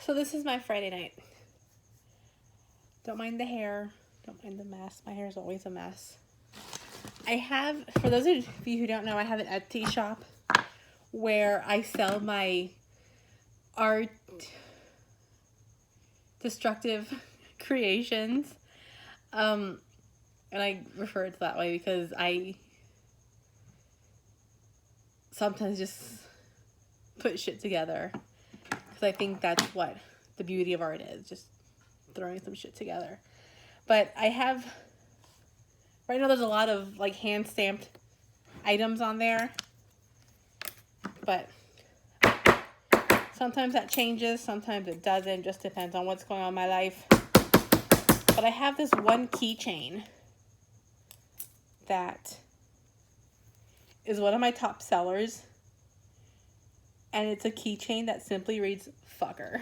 So this is my Friday night. Don't mind the hair. Don't mind the mess. My hair is always a mess. I have, for those of you who don't know, I have an Etsy shop where I sell my art destructive creations. And I refer to it that way because I sometimes just put shit together. Because I think that's what the beauty of art is, just throwing some shit together. But I have, right now there's a lot of like hand stamped items on there. But sometimes that changes, sometimes it doesn't, just depends on what's going on in my life. But I have this one keychain that is one of my top sellers. And it's a keychain that simply reads, fucker.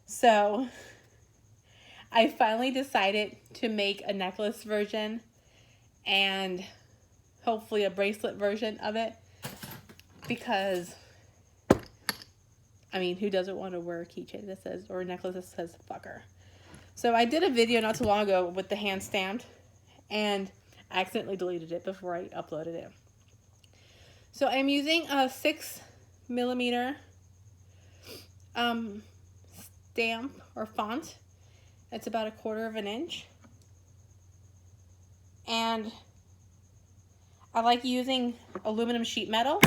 So I finally decided to make a necklace version and hopefully a bracelet version of it. Because, I mean, who doesn't want to wear a keychain that says, or a necklace that says fucker? So I did a video not too long ago with the hand stamped, and I accidentally deleted it before I uploaded it. So I'm using a 6mm stamp or font. It's about 1/4 inch. And I like using aluminum sheet metal.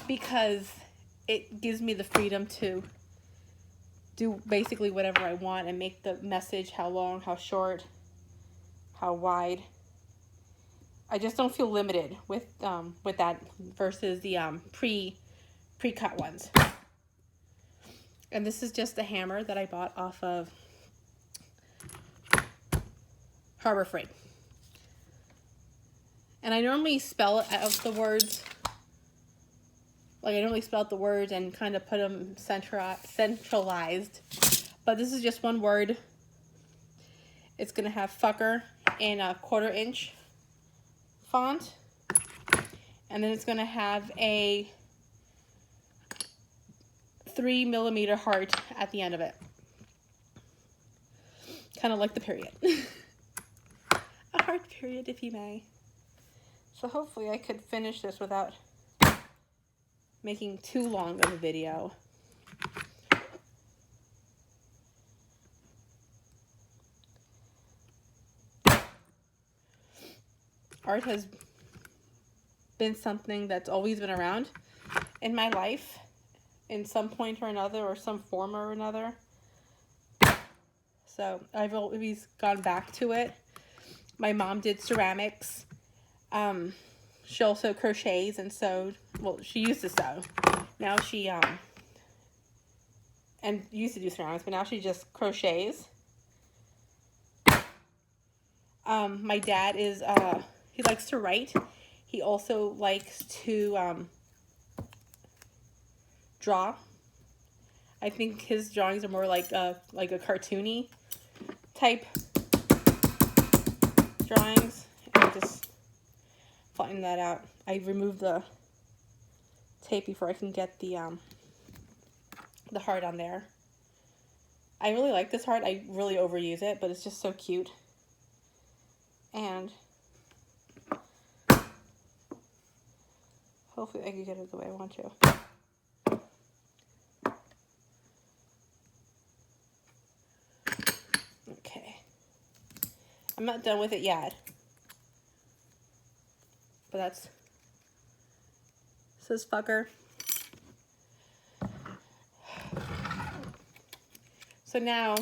Because it gives me the freedom to do basically whatever I want and make the message how long, how short, how wide. I just don't feel limited with that versus the pre-cut ones. And this is just the hammer that I bought off of Harbor Freight. And I normally spell out the words. Like I normally spell out the words and kind of put them centralized. But this is just one word. It's going to have fucker in a 1/4 inch font. And then it's going to have a 3mm heart at the end of it. Kind of like the period. A heart period, if you may. So hopefully I could finish this without making too long of a video. Art has been something that's always been around in my life in some point or another, or some form or another. So I've always gone back to it. My mom did ceramics. She also crochets and sewed. Well, she used to sew. Now she, and used to do ceramics, but now she just crochets. My dad is, he likes to write. He also likes to, draw. I think his drawings are more like a cartoony type drawings. And just flatten that out. I removed the tape before I can get the heart on there. I really like this heart. I really overuse it, but it's just so cute. And hopefully I can get it the way I want to. Okay. I'm not done with it yet. But that's, says fucker. So now,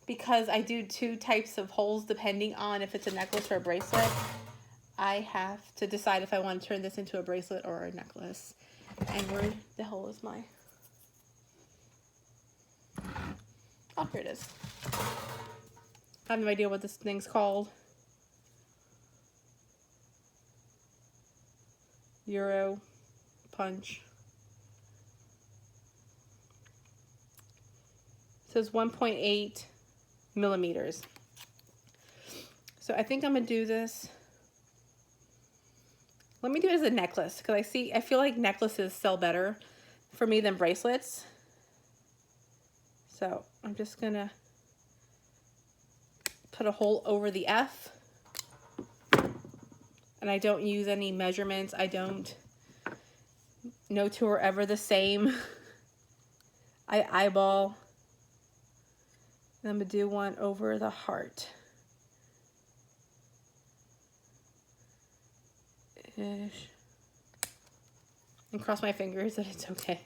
because I do 2 types of holes depending on if it's a necklace or a bracelet, I have to decide if I want to turn this into a bracelet or a necklace. And where the hell is my... Oh, here it is. I have no idea what this thing's called. Euro punch. It says 1.8 millimeters. So I think I'm gonna do this Let me do it as a necklace, because I feel like necklaces sell better for me than bracelets. So I'm just gonna put a hole over the F. And I don't use any measurements. No two are ever the same. I eyeball. And I'm gonna do one over the heart. Ish. And cross my fingers that it's okay.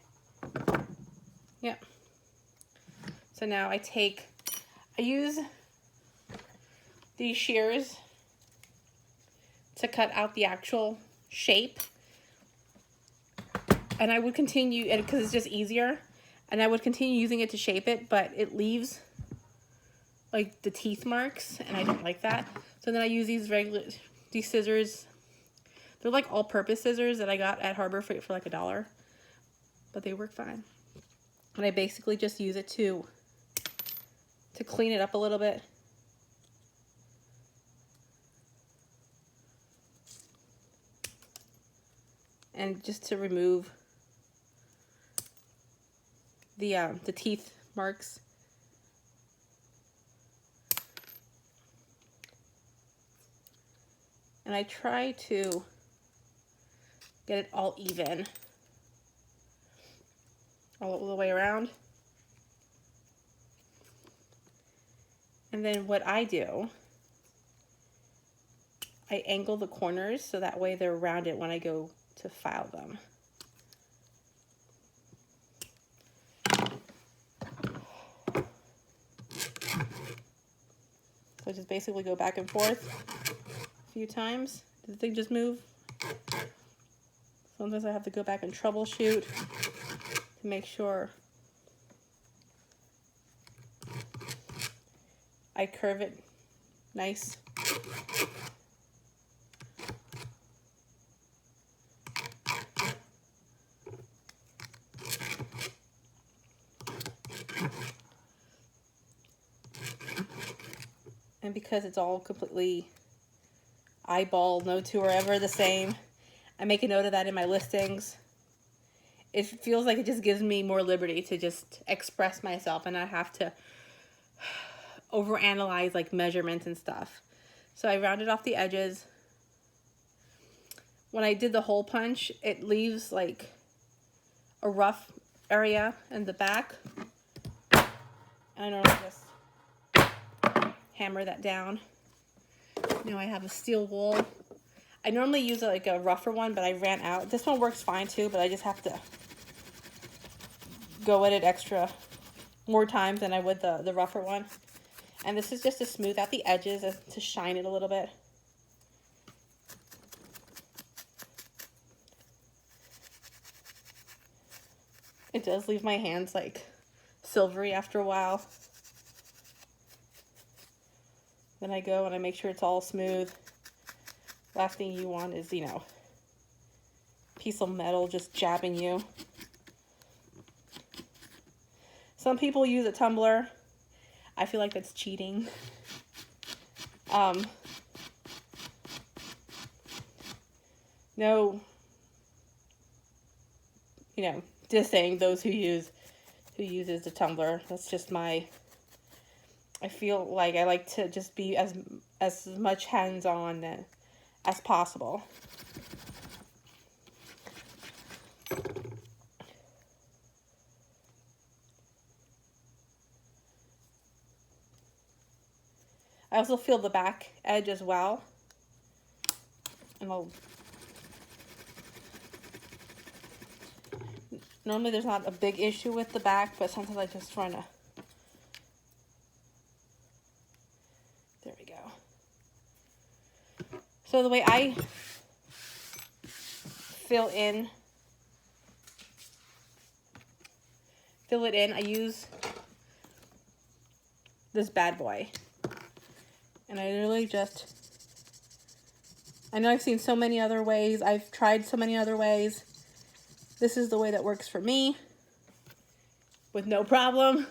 Yep. So now I use these shears to cut out the actual shape. And I would continue, because it's just easier, and I would continue using it to shape it, but it leaves like the teeth marks, and I don't like that. So then I use these scissors. They're like all-purpose scissors that I got at Harbor Freight for like $1, but they work fine. And I basically just use it to clean it up a little bit. And just to remove the teeth marks. And I try to get it all even all the way around. And then what I do, I angle the corners so that way they're rounded when I go to file them. So just basically go back and forth a few times. Did the thing just move? Sometimes I have to go back and troubleshoot to make sure I curve it nice. And because it's all completely eyeball, no two are ever the same, I make a note of that in my listings. It feels like it just gives me more liberty to just express myself and not have to overanalyze like measurements and stuff. So I rounded off the edges. When I did the hole punch, it leaves like a rough area in the back. And I normally just hammer that down. Now I have a steel wool. I normally use like a rougher one, but I ran out. This one works fine too, but I just have to go at it more times than I would the rougher one. And this is just to smooth out the edges, to shine it a little bit. It does leave my hands like silvery after a while. Then I go and I make sure it's all smooth. Last thing you want is, piece of metal just jabbing you. Some people use a tumbler. I feel like that's cheating. No, dissing those who uses the tumbler. That's just I feel like I like to just be as much hands-on as possible. I also feel the back edge as well. And normally there's not a big issue with the back, but sometimes I just try to. There we go. So the way I fill it in, I use this bad boy. And I really I know I've seen so many other ways. I've tried so many other ways. This is the way that works for me with no problem.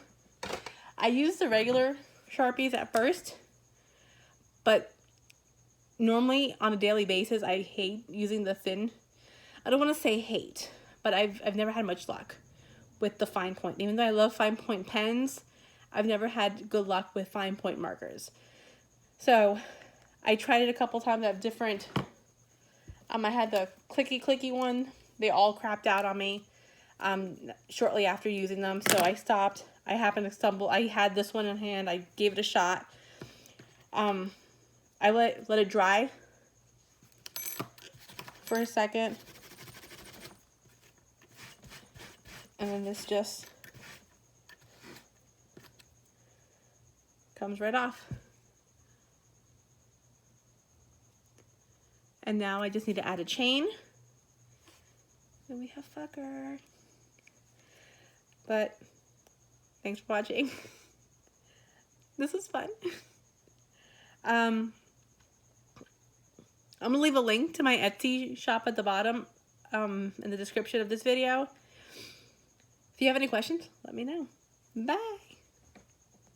I used the regular Sharpies at first, but normally on a daily basis, I hate using the thin. I don't want to say hate, but I've never had much luck with the fine point. Even though I love fine point pens, I've never had good luck with fine point markers. So I tried it a couple times. I have different, I had the clicky one. They all crapped out on me shortly after using them. So I stopped. I happened to stumble. I had this one in hand. I gave it a shot. I let it dry for a second. And then this just comes right off. And now I just need to add a chain. And we have fucker. But thanks for watching. This was fun. I'm gonna leave a link to my Etsy shop at the bottom in the description of this video. If you have any questions, let me know. Bye.